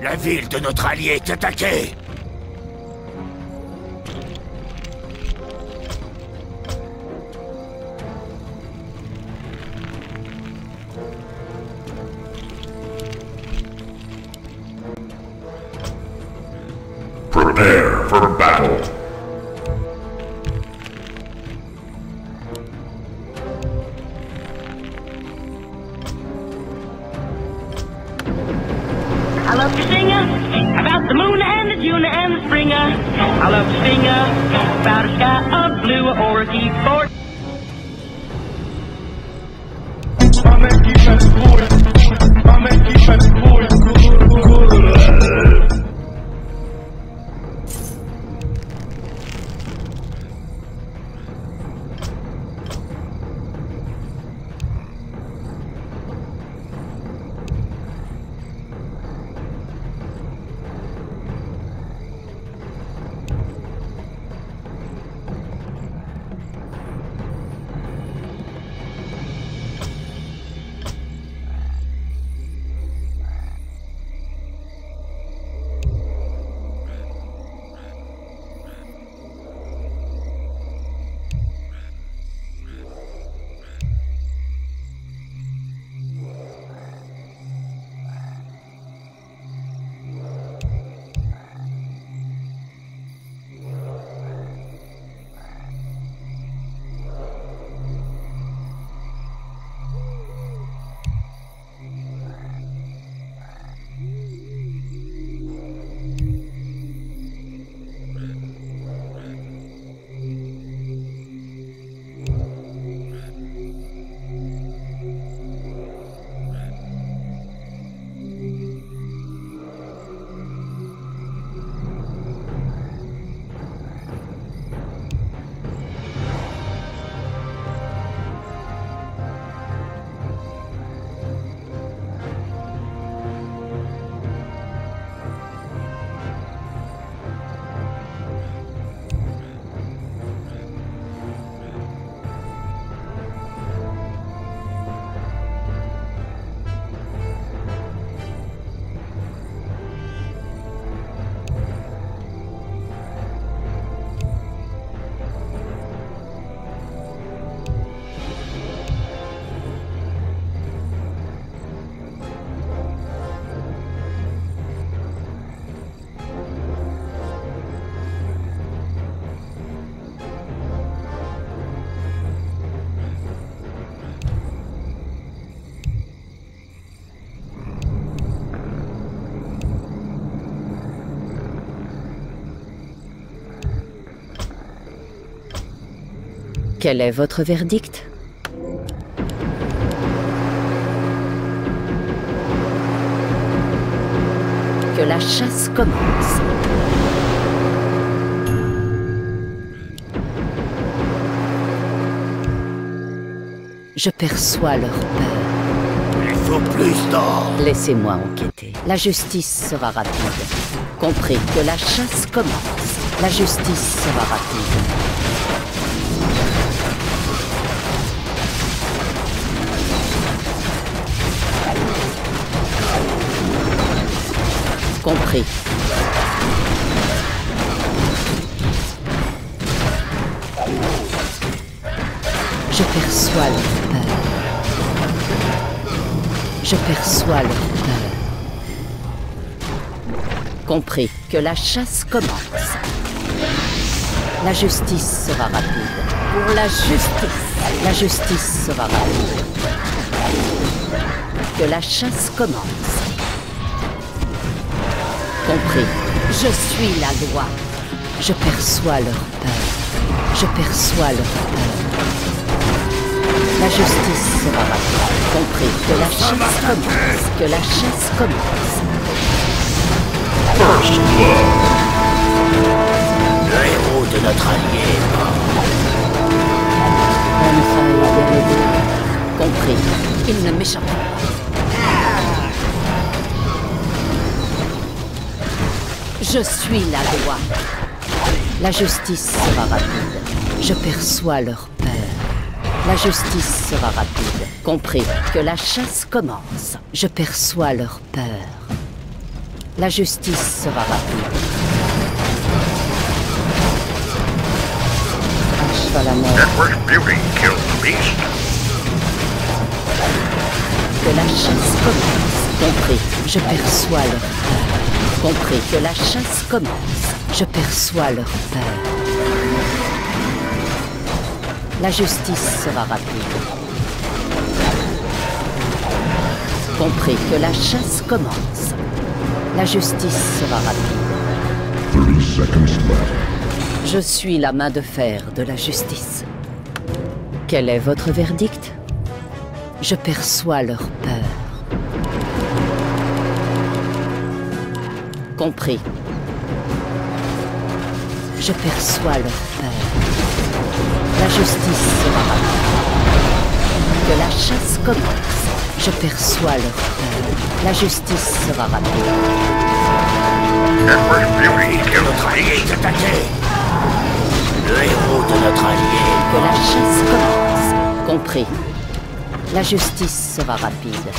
La ville de notre allié est attaquée! Prepare for battle. I love to sing about the moon and the June and the spring. I love to sing about a sky of blue or a keyboard. Quel est votre verdict? Que la chasse commence. Je perçois leur peur. Il faut plus d'or! Laissez-moi enquêter. La justice sera rapide. Compris que la chasse commence. La justice sera rapide. Compris. Je perçois leur peur. Je perçois leur peur. Compris que la chasse commence. La justice sera rapide. Pour la justice. La justice sera rapide. Que la chasse commence. Compris. Je suis la loi. Je perçois leur peur. Je perçois leur peur. La justice sera rapide. Compris. Que la chasse commence. Que la chasse commence. First blood. Le héros de notre allié est mort. Compris. Il ne m'échappe pas. Je suis la loi. La justice sera rapide. Je perçois leur peur. La justice sera rapide. Compris que la chasse commence. Je perçois leur peur. La justice sera rapide. À cheval à mort. Network's beauty killed the beast. Que la chasse commence. Compris, je perçois leur peur. Compris, que la chasse commence. Je perçois leur peur. La justice sera rapide. Compris, que la chasse commence. La justice sera rapide. 30 seconds left. Je suis la main de fer de la justice. Quel est votre verdict? Je perçois leur peur. Compris. Je perçois leur peur. La justice sera rapide. Que la chasse commence. Je perçois leur peur. La justice sera rapide. Network's beauty killed Notre the allié beast. est attaqué. Le héros de notre allié. Que la chasse commence. Compris. La justice sera rapide.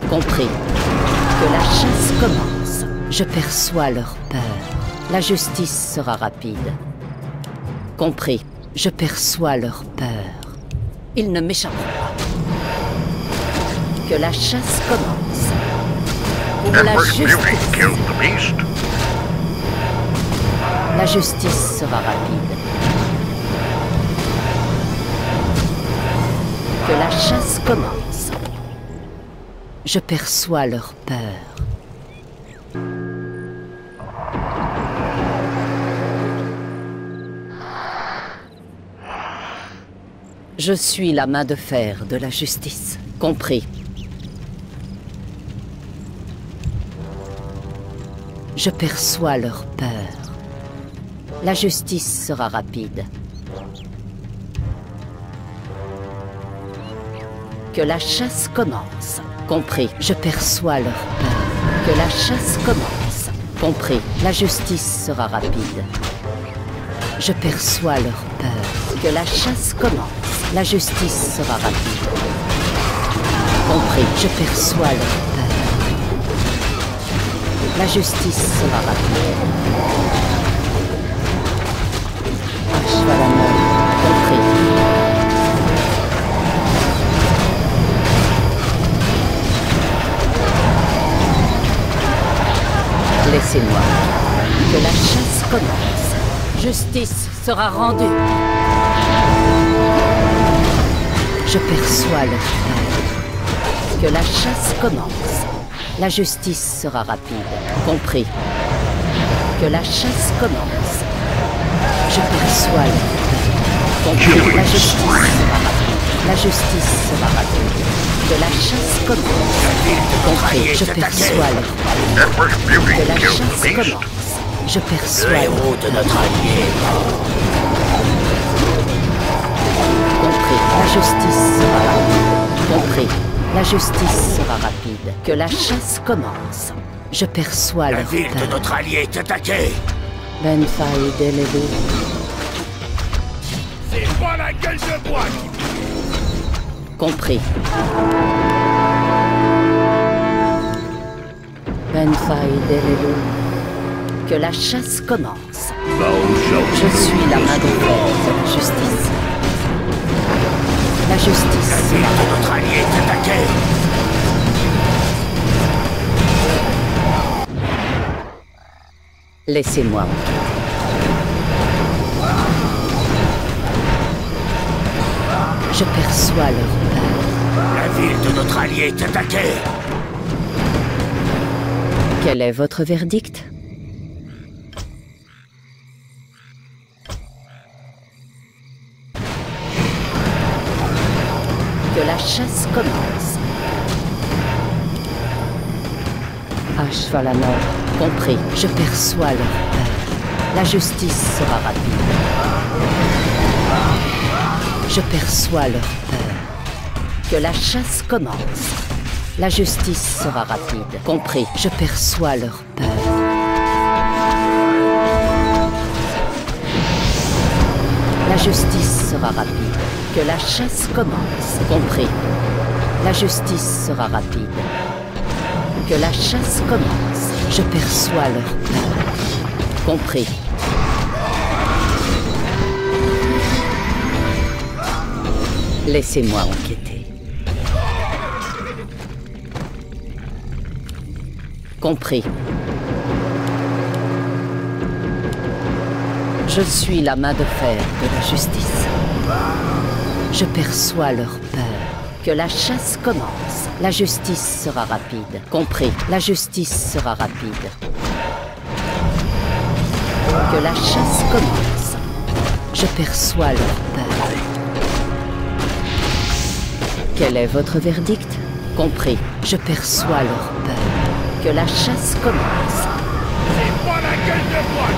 Compris. Que la chasse commence. Je perçois leur peur. La justice sera rapide. Compris. Je perçois leur peur. Ils ne m'échapperont pas. Que la chasse commence. Pour la Network's beauty justice. killed the beast. La justice sera rapide. Que la chasse commence. Je perçois leur peur. Je suis la main de fer de la justice. Compris. Je perçois leur peur. La justice sera rapide. Que la chasse commence. Compris. Je perçois leur peur. Que la chasse commence. Compris. La justice sera rapide. Je perçois leur peur. Que la chasse commence. La justice sera rapide. Compris. Je perçois leur peur. La justice sera rapide. À cheval à mort. Compris. Laissez-moi. Que la chasse commence. Justice sera rendue. Je perçois leur peur. Que la chasse commence. La justice sera rapide. Compris. Que la chasse commence. Je perçois leur peur. Compris. La justice sera rapide. La justice sera rapide. Que la chasse commence. Compris. Je perçois leur peur. Network's beauty Que la killed chasse the beast. commence. Je Le perçois leur héros de notre allié est mort. Compris. La justice sera rapide. Compris. La justice sera rapide. Que la chasse commence. Je perçois La leur ville de peur. notre allié est attaquée. Benfai Delelu. C'est pas la gueule de bois qui... Compris. Benfai Delelu. Que la chasse commence. Je suis la main de fer de la justice. La justice La ville sera de notre allié est attaquée. Laissez-moi. Je perçois leur peur. La ville de notre allié est attaquée. Quel est votre verdict? Que la chasse commence. À cheval à mort. Compris. Je perçois leur peur. La justice sera rapide. Je perçois leur peur. Que la chasse commence. La justice sera rapide. Compris. Je perçois leur peur. La justice sera rapide. Que la chasse commence. Compris. La justice sera rapide. Que la chasse commence. Je perçois leur peur. Compris. Laissez-moi enquêter. Compris. Je suis la main de fer de la justice. Je perçois leur peur. Que la chasse commence. La justice sera rapide. Compris. La justice sera rapide. Que la chasse commence. Je perçois leur peur. Quel est votre verdict? Compris. Je perçois leur peur. Que la chasse commence. C'est pas la gueule de bois.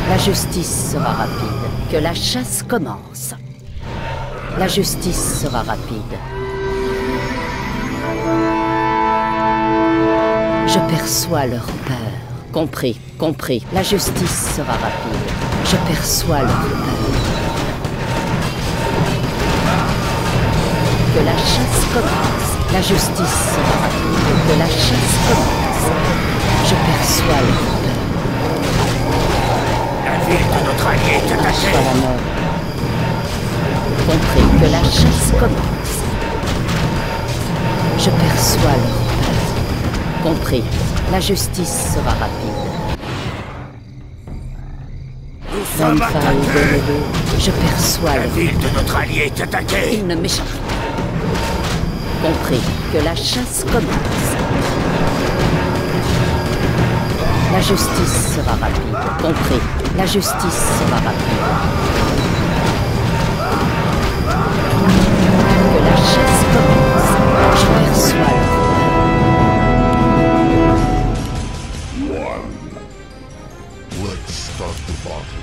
La justice sera rapide. Que la chasse commence. La justice sera rapide. Je perçois leur peur. Compris, compris. La justice sera rapide. Je perçois leur peur. Que la chasse commence. La justice sera rapide. Que la chasse commence. Je perçois leur peur. La ville de notre allié est attaquée. Soit la mort. Compris. Que la chasse commence. Je perçois leur peur. Compris. La justice sera rapide. Nous sommes attaqués. Je perçois La leur ville de notre allié est attaquée. Il ne m'échappe pas. Compris. Que la chasse commence. La justice sera rapide. Compris. La justice sera rapide. Que la chasse commence. Je perçois leur Let's start the battle.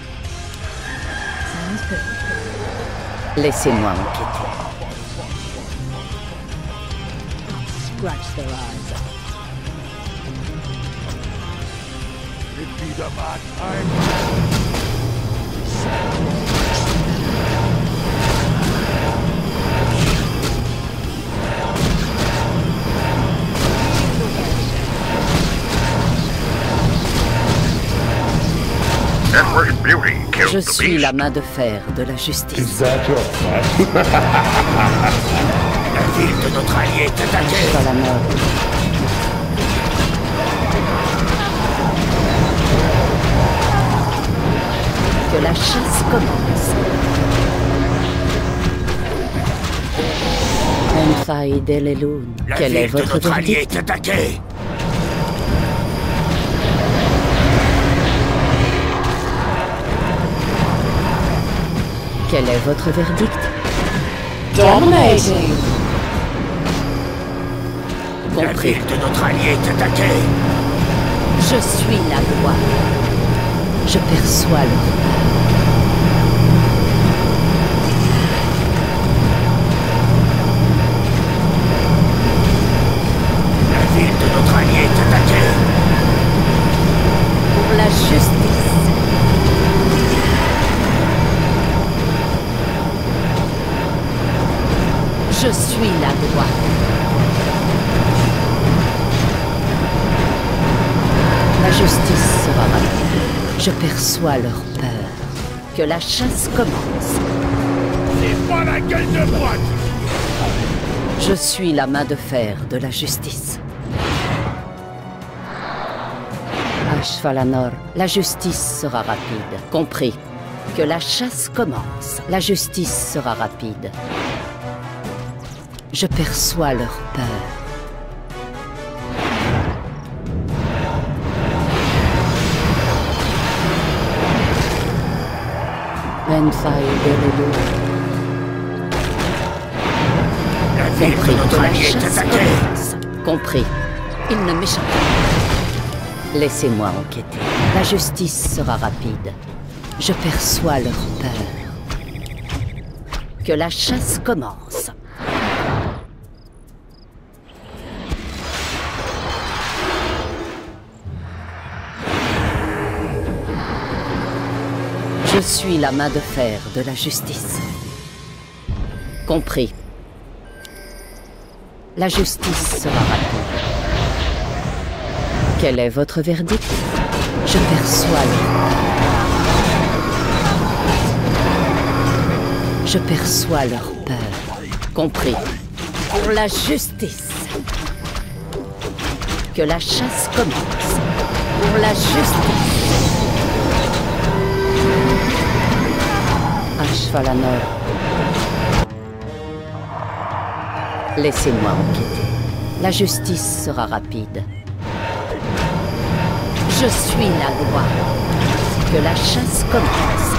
peur. Laissez-moi enquêter. Scratch their eyes. It be the bad time. Empress Beauty killed Je the suis beast. la main de fer de la justice. Is that your plan? La ville de notre allié est attaquée. Soit la mort. Que la chasse commence. Enfaï Delelun. La Quel est ville de votre notre allié verdict? est attaquée. Quel est votre verdict? Dominating. La Compris. ville de notre allié est attaquée. Je suis la loi. Je perçois leur peur. La ville de notre allié est attaquée. Pour la justice. Je suis la loi. La justice sera rapide. Je perçois leur peur. Que la chasse commence. C'est pas la gueule de bois. Je suis la main de fer de la justice. Ashvalanor, la justice sera rapide. Compris. Que la chasse commence. La justice sera rapide. Je perçois leur peur. Benfai Delelu. La ville Compris de notre que la allié est chasse attaquée. commence. Compris. Il ne m'échappe pas. Laissez-moi enquêter. La justice sera rapide. Je perçois leur peur. Que la chasse commence. Je suis la main de fer de la justice. Compris. La justice sera rapide. Quel est votre verdict? Je perçois leur peur. Je perçois leur peur. Compris. Pour la justice. Que la chasse commence. Pour la justice. Ashvalanor. Laissez-moi enquêter. La justice sera rapide. Je suis la loi. Que la chasse commence.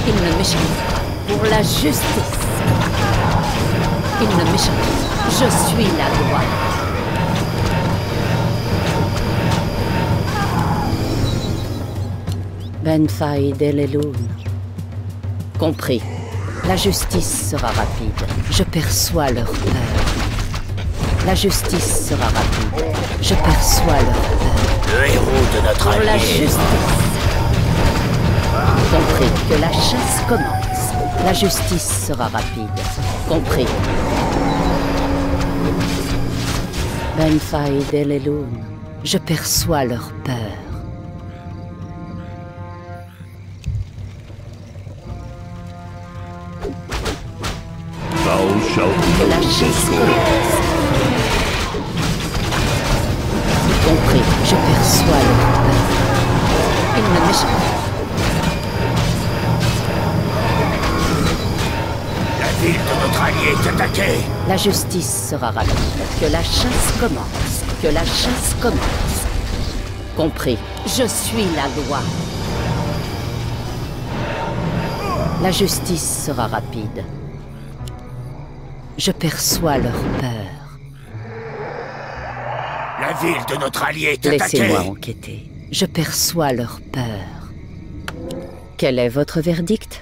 Il ne m'échappe pas. Pour la justice. Il ne m'échappe pas. Je suis la loi. Benfai Delelun. Compris. La justice sera rapide. Je perçois leur peur. La justice sera rapide. Je perçois leur peur. Le héros de notre Pour la allié. justice. Compris. Que la chasse commence. La justice sera rapide. Compris. Benfai Delelun. Je perçois leur peur. Thou shalt Que la know the chasse sword. commence. Compris. Je perçois leur peur. Il ne m'échappe pas. La ville de notre allié est attaquée. La justice sera rapide. Que la chasse commence. Que la chasse commence. Compris. Je suis la loi. La justice sera rapide. Je perçois leur peur. La ville de notre allié est attaquée. Laissez-moi enquêter. Je perçois leur peur. Quel est votre verdict?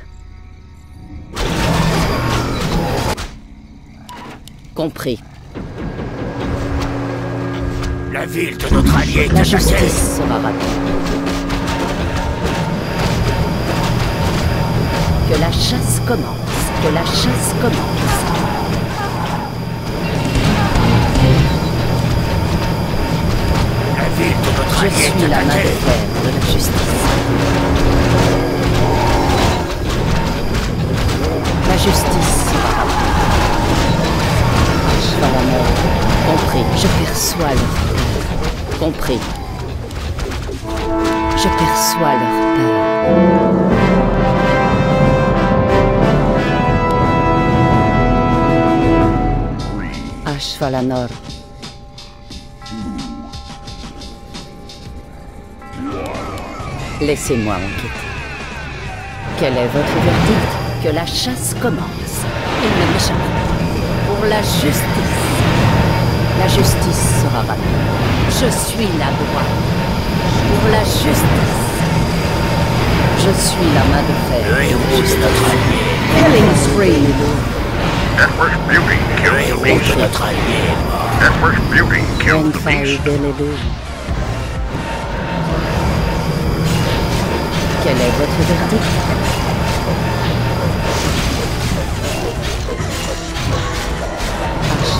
Compris. La ville de notre allié est La attaquée. justice sera rapide. Que la chasse commence. Que la chasse commence. La ville de notre Je allié suis est la main de attaquée. fer de la justice. La justice sera rapide. Ashvalanor. Compris. Je perçois leur peur. Compris. Je perçois leur peur. Ashvalanor. Laissez-moi enquêter. Quel est votre verdict? Que la chasse commence. Il ne m'échappe pas. Pour la justice. La justice sera rapide. Je suis la loi. Pour la justice. Je suis la main de fer. Le héros de notre allié. Killing spree. Empress Beauty Le kills the héros beast. de notre allié est mort. Empress Beauty kills the Benfai beast. Delelun. Quel est votre verdict?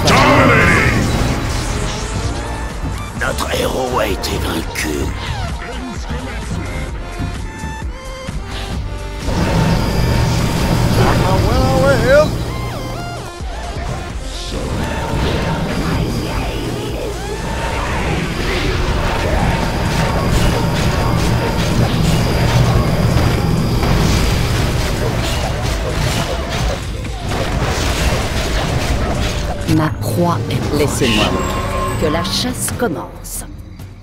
Dominating! Notre héros a été vaincu. Ma proie est... Laissez-moi enquêter. Que la chasse commence.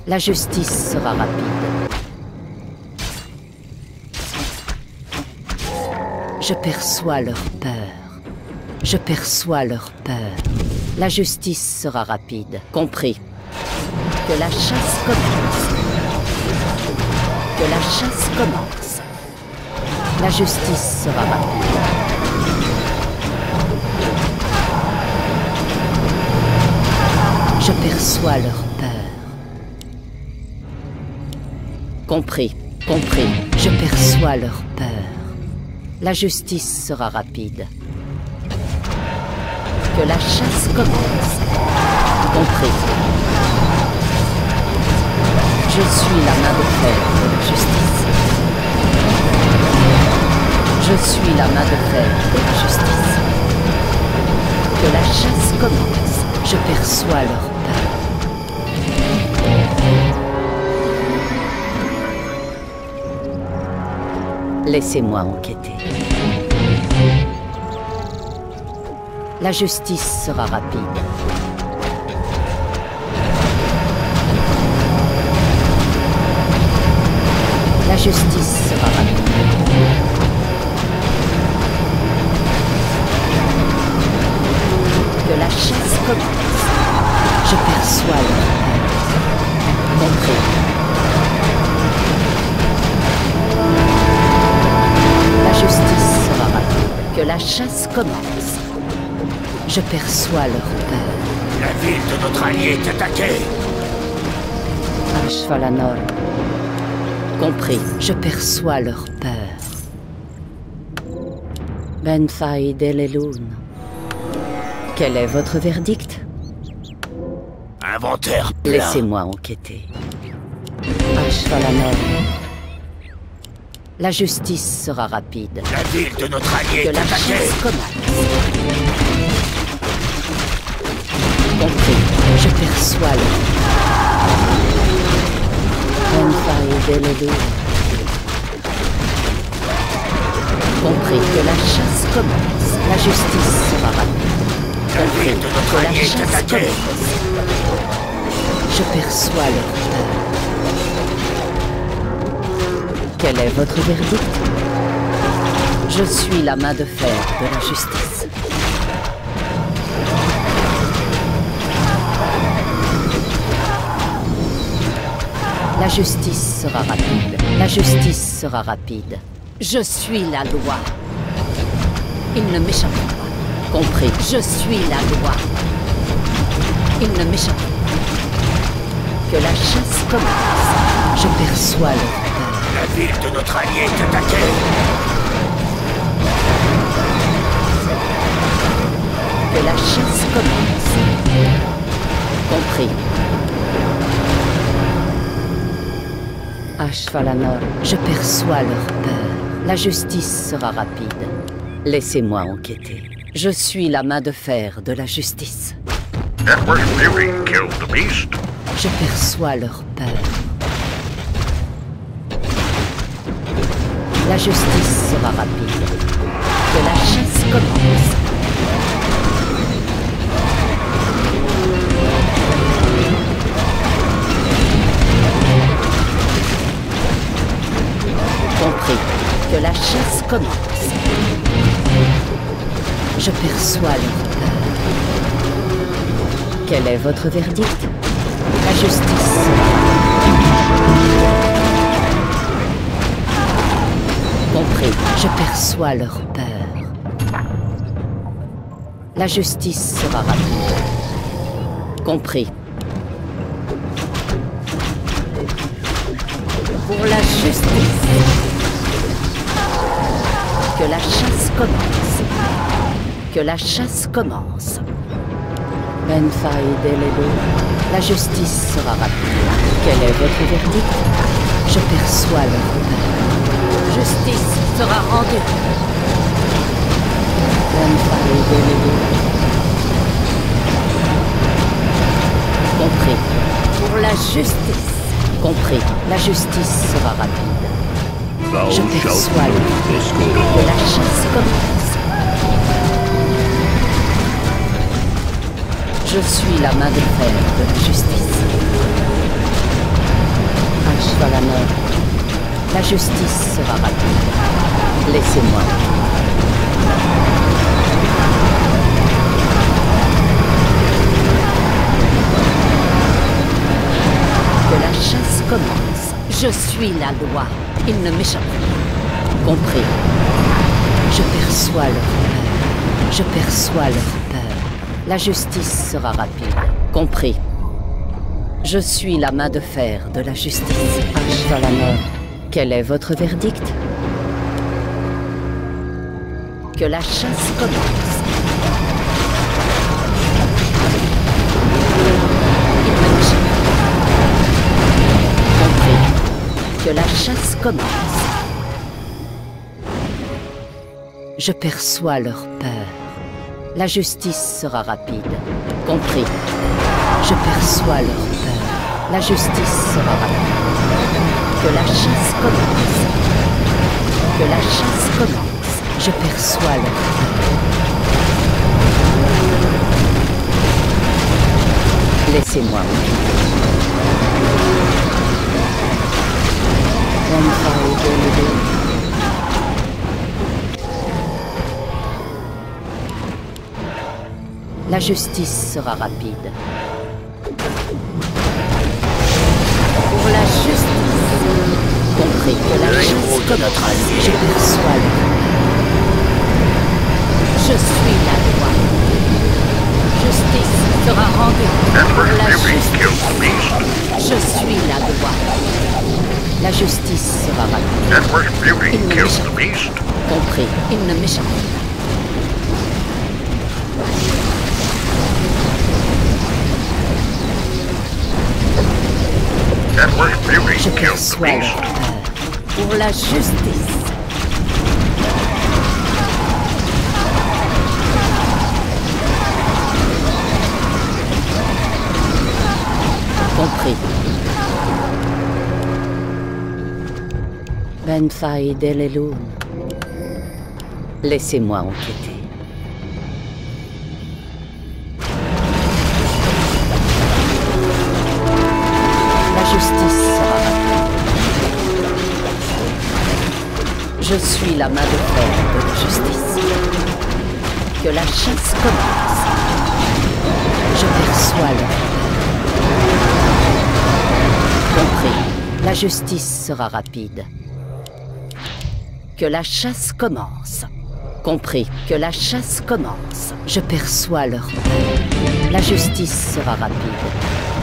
La justice sera rapide. Je perçois leur peur. Je perçois leur peur. La justice sera rapide. Compris. Que la chasse commence. Que la chasse commence. La justice sera rapide. Je perçois leur peur. Compris, compris. Je perçois leur peur. La justice sera rapide. Que la chasse commence. Compris. Je suis la main de fer de la justice. Je suis la main de fer de la justice. Que la chasse commence. Je perçois leur peur. Laissez-moi enquêter. La justice sera rapide. La justice sera rapide. Que la chasse commence. Je perçois leur peur. Compris. La justice sera rapide. Que la chasse commence. Je perçois leur peur. La ville de notre allié est attaquée. Ashvalanor. Compris, je perçois leur peur. Benfaï Deleloun. Quel est votre verdict? Inventaire plein. Laissez-moi enquêter. Ashvalanor. La justice sera rapide. La ville de notre allié Que est la attaquée. chasse commence. Compris, je perçois leur peur. Benfaï Deleloun. Compris que la chasse commence. La justice sera rapide. La ville de notre Que la allié est chasse attaquée. commence. Je perçois leur peur. Quel est votre verdict? Je suis la main de fer de la justice. La justice sera rapide. La justice sera rapide. Je suis la loi. Il ne m'échappe pas. Compris. Je suis la loi. Il ne m'échappe pas. Que la chasse commence. Je perçois leur peur. La ville de notre allié est attaquée. Que la chasse commence. Compris. Ashvalanor, je perçois leur peur. La justice sera rapide. Laissez-moi enquêter. Je suis la main de fer de la justice. Network Fury killed the beast. Je perçois leur peur. La justice sera rapide. Que la chasse commence. Compris. Que la chasse commence. Je perçois leur peur. Quel est votre verdict? La justice sera rapide. Compris. Je perçois leur peur. La justice sera rapide. Compris. Pour la justice. Que la chasse commence. Que la chasse commence. Benfaï Deleloun. La justice sera rapide. Quel est votre verdict? Je perçois leur peur. Justice sera rendue. Benfaï Deleloun. Compris. Pour la justice. Compris. La justice sera rapide. Je perçois leur peur. Que la chasse commence. Je suis la main de fer de la justice. Ashvalanor. La justice sera rapide. Laissez-moi. Que la chasse commence. Je suis la loi. Il ne m'échappe pas. Compris. Je perçois leur peur. Je perçois leur peur. La justice sera rapide. Compris. Je suis la main de fer de la justice. Ashvalanor. Quel est votre verdict? Que la chasse commence. Il me m'échappe. Que la chasse commence. Je perçois leur peur. La justice sera rapide. Compris. Je perçois leur peur. La justice sera rapide. Que la chasse commence. Que la chasse commence. Je perçois leur peur. Laissez-moi La justice sera rapide. Pour la justice, compris que la chasse comme notre avis, je perçois le... Je suis la loi. Justice sera rendue. Pour la justice, je suis la loi. La justice sera rapide. Il ne m'échappe. Compris, il ne m'échappe pas. Je perçois leur peur pour la justice. Compris. Ben Faïd el-Eloun. Laissez-moi enquêter. La justice sera rapide. Je suis la main de fer de la justice. Que la chasse commence. Je perçois leur peur. Compris. La justice sera rapide. Que la chasse commence. Compris. Que la chasse commence. Je perçois leur peur. La justice sera rapide.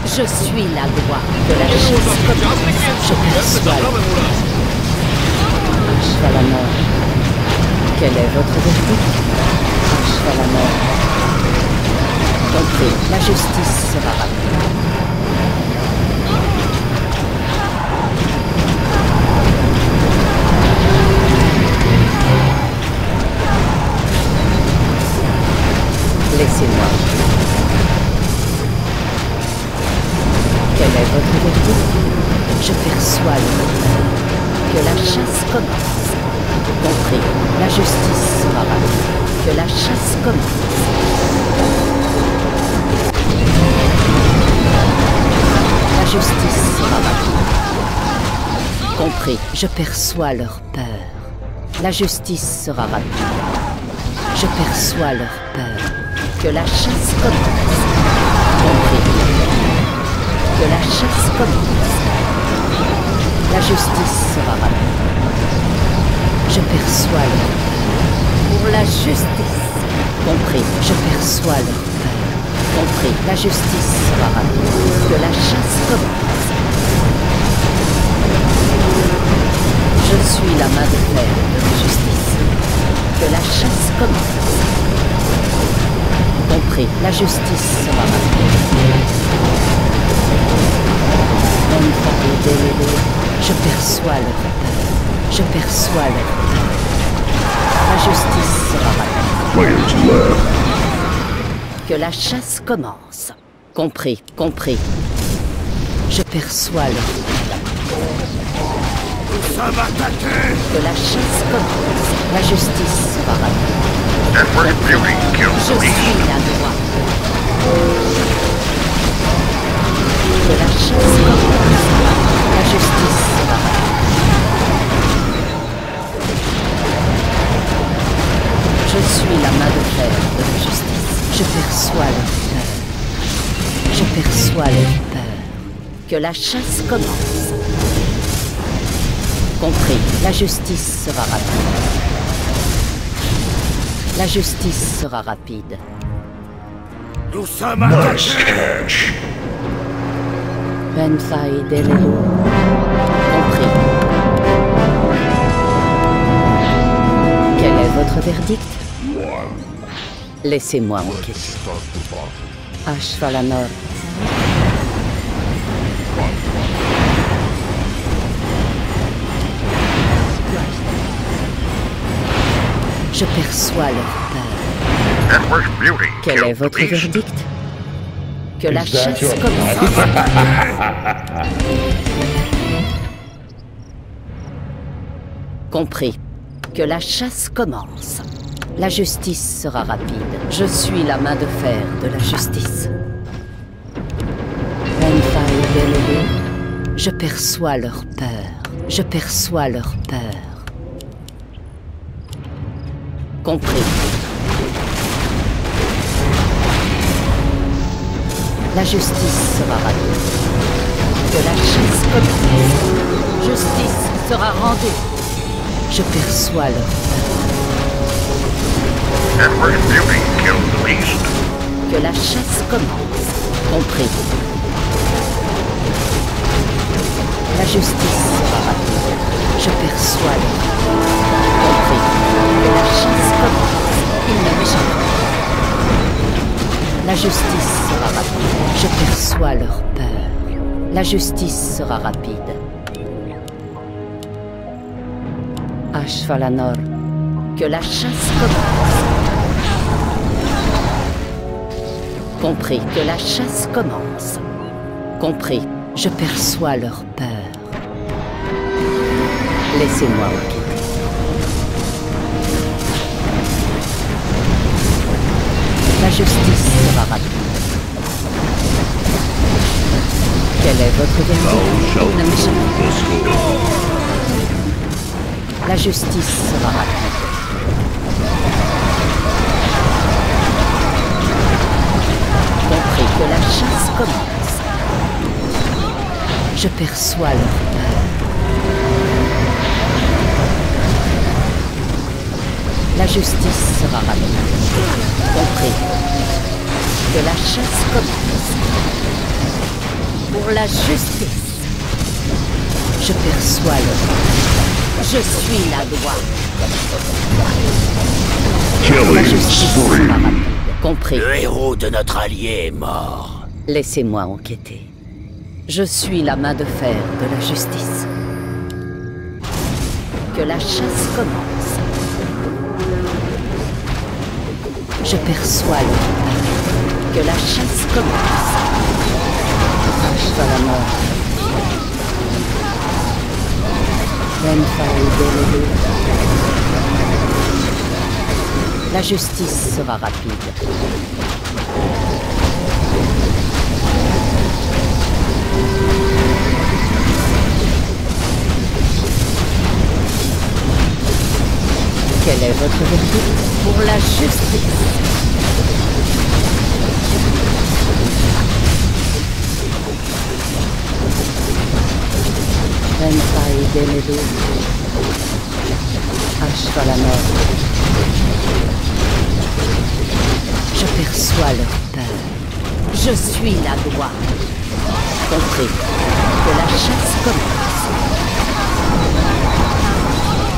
Je suis la loi. Que la chasse commence. Je perçois leur peur. Ashvalamor. Quel est votre verdict? Ashvalamor. Compris. La justice sera rapide. Laissez-moi. Quel est votre verdict? Je perçois le peur. Que la chasse commence. Compris. La justice sera rapide. Que la chasse commence. La justice sera rapide. Compris. Je perçois leur peur. La justice sera rapide. Je perçois leur peur. Que la chasse commence. Compris. Que la chasse commence. La justice sera rapide. Je perçois leur peur. Pour la justice. Compris. Je perçois leur peur. Compris. La justice sera rapide. Que la chasse commence. Je suis la main de fer de la justice. Que la chasse commence. Compris. La justice sera rapide. Je perçois leur peur. Je perçois leur peur. La justice sera rapide. Que la chasse commence. Compris. Compris. Je perçois leur peur. Ça va attaquer. Que la chasse commence. La justice sera rapide. Je suis la loi. Que la chasse commence. La justice sera rapide. Je suis la main de fer de la justice. Je perçois leur peur. Je perçois leur peur. Que la chasse commence. Compris. La justice sera rapide. La justice sera rapide. Nous sommes attaqués. Ben Faïd el-Eloun. Compris. Quel est votre verdict? Laissez-moi enquêter. Ashvalamor. Je perçois leur peur. Network beauty Quel est killed the votre beast. verdict? Que la Is that chasse your- commence. Compris. Que la chasse commence. La justice sera rapide. Je suis la main de fer de la justice. Renfai Delele, je perçois leur peur. Je perçois leur peur. Compris. La justice sera rapide. Que la chasse commence. Justice sera rendue. Je perçois leur peur. Network beauty killed the beast. Que la chasse commence. Compris. La justice sera rapide. Je perçois leur peur. Compris. Que la chasse commence. Ils ne m'échapperont. La justice sera rapide. Je perçois leur peur. La justice sera rapide. Ashvalanor, que la chasse commence. Compris, que la chasse commence. Compris, je perçois leur peur. Laissez-moi enquêter. La justice sera rapide. Quel est votre verdict? Il ne m'échappe pas. La justice sera rapide. Compris que la chasse commence. Je perçois leur peur. La justice sera rapide. Compris que la chasse commence. Pour la justice, je perçois leur peur. Je suis la loi. La Killing justice sera spree. rapide. Compris. Le héros de notre allié est mort. Laissez-moi enquêter. Je suis la main de fer de la justice. Que la chasse commence. Je perçois leur peur. Que la chasse commence. Acheva la mort. Renfai Delele. La justice sera rapide. Quel est votre verdict? Pour la justice. Renfai Delele. Acheva la mort. Je perçois leur peur. Je suis la loi. Compris que la chasse commence.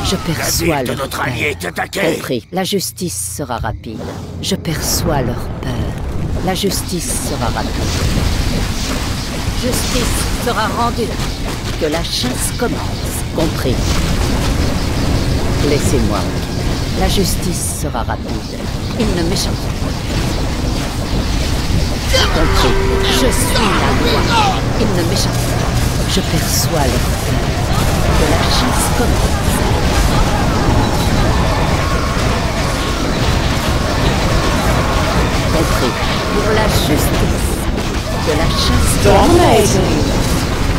Je perçois ville de leur notre peur. allié est attaquée. Compris. La justice sera rapide. Je perçois leur peur. La justice sera rapide. Justice sera rendue. Que la chasse commence. Compris. Laissez-moi enquêter. La justice sera rapide. Ils ne m'échapperont pas. Compris. Je suis la loi. Ils ne m'échapperont pas. Je perçois leur peur. Que la chasse commence. Compris. Pour la justice. Que la chasse commence.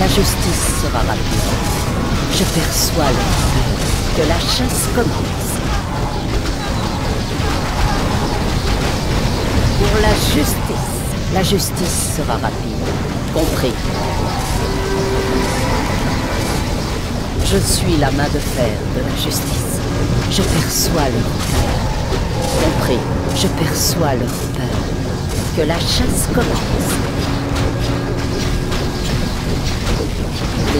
La justice sera rapide. Je perçois leur peur. Que la chasse commence. Pour la justice. La justice sera rapide. Compris. Je suis la main de fer de la justice. Je perçois leur peur. Compris. Je perçois leur peur. Que la chasse commence.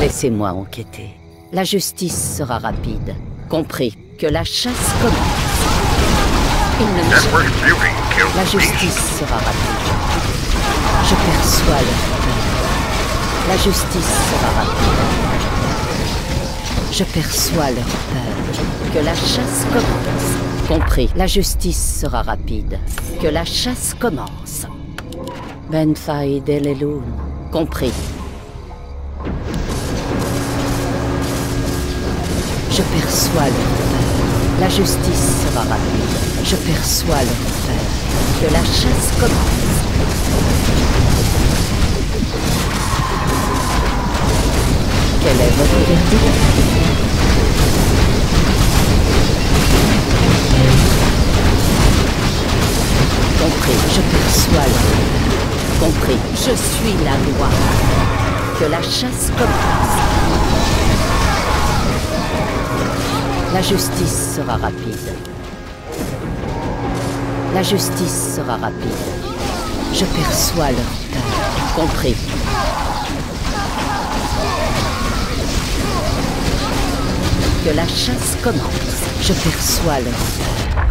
Laissez-moi enquêter. La justice sera rapide. Compris. Que la chasse commence. Ils ne m'échapperont Network beauty killed pas. La the justice beast. sera rapide. Je perçois leur peur. La justice sera rapide. Je perçois leur peur. Que la chasse commence. Compris. La justice sera rapide. Que la chasse commence. Ben Faïd Eleloun. Compris. Je perçois leur peur. La justice sera rapide. Je perçois leur peur. Que la chasse commence. Quel est votre verdict? Compris, je perçois leur peur. Compris, je suis la loi. Que la chasse commence. La justice sera rapide. La justice sera rapide. Je perçois leur peur. Compris. Que la chasse commence. Je perçois leur peur.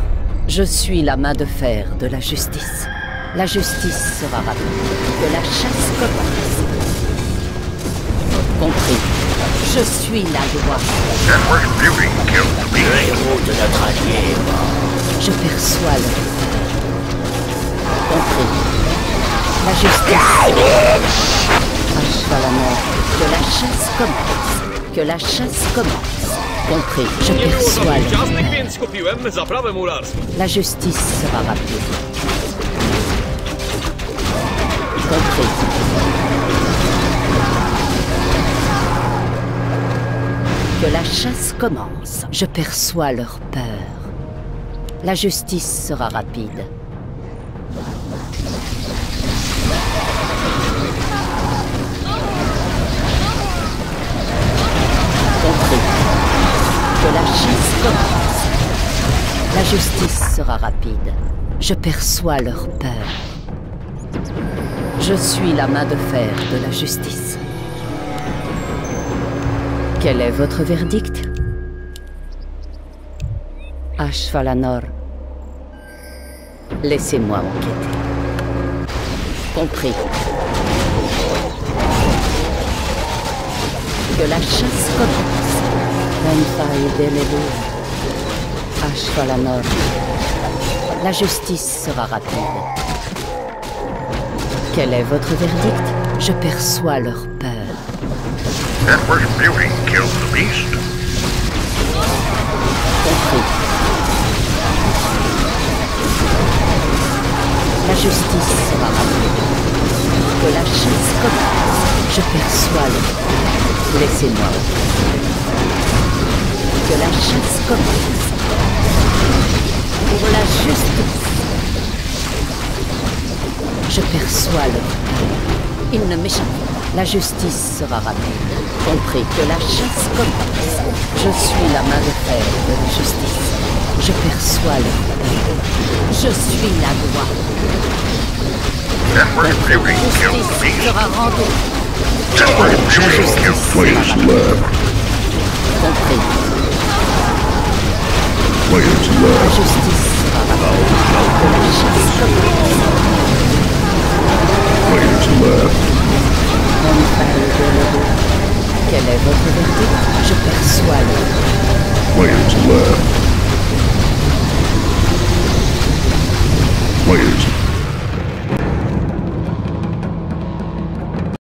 Je suis la main de fer de la justice. La justice sera rapide. Que la chasse commence. Compris. Je suis la loi. That was beauty killed the beast. Le héros de notre allié est mort. Je perçois leur peur. Compris. La justice. Ashvalamor. Que la chasse commence. Que la chasse commence. Compris. Je Nie było perçois żadnych leur ciastek, peur. więc kupiłem zaprawę mularską. La justice sera rapide. Compris. Que la chasse commence. Je perçois leur peur. La justice sera rapide. Compris. Que la chasse commence. La justice sera rapide. Je perçois leur peur. Je suis la main de fer de la justice. Quel est votre verdict? Ashvalanor. Laissez-moi enquêter. Compris. Que la chasse commence. Benfaïd Eleloun. Ashvalanor. La justice sera rapide. Quel est votre verdict? Je perçois leur peur. That was beauty killed the beast. Compris. La justice sera rapide. Que la chasse commence. Je perçois leur peur. Laissez-moi. Que la chasse commence. Pour la justice. Je perçois leur peur. Ils ne m'échappent pas. La justice sera rapide. Compris. Que la chasse commence. Je suis la main de fer de la justice. Je perçois leur peur. Je suis la loi. That was beauty killed the Justice beast. sera rendue. That was La beauty justice killed the sera beast. rapide. Compris. Players La left. justice sera rapide. Que la chasse commence. Players left. Quel est votre verdict? Je perçois leur peur. Players left. Players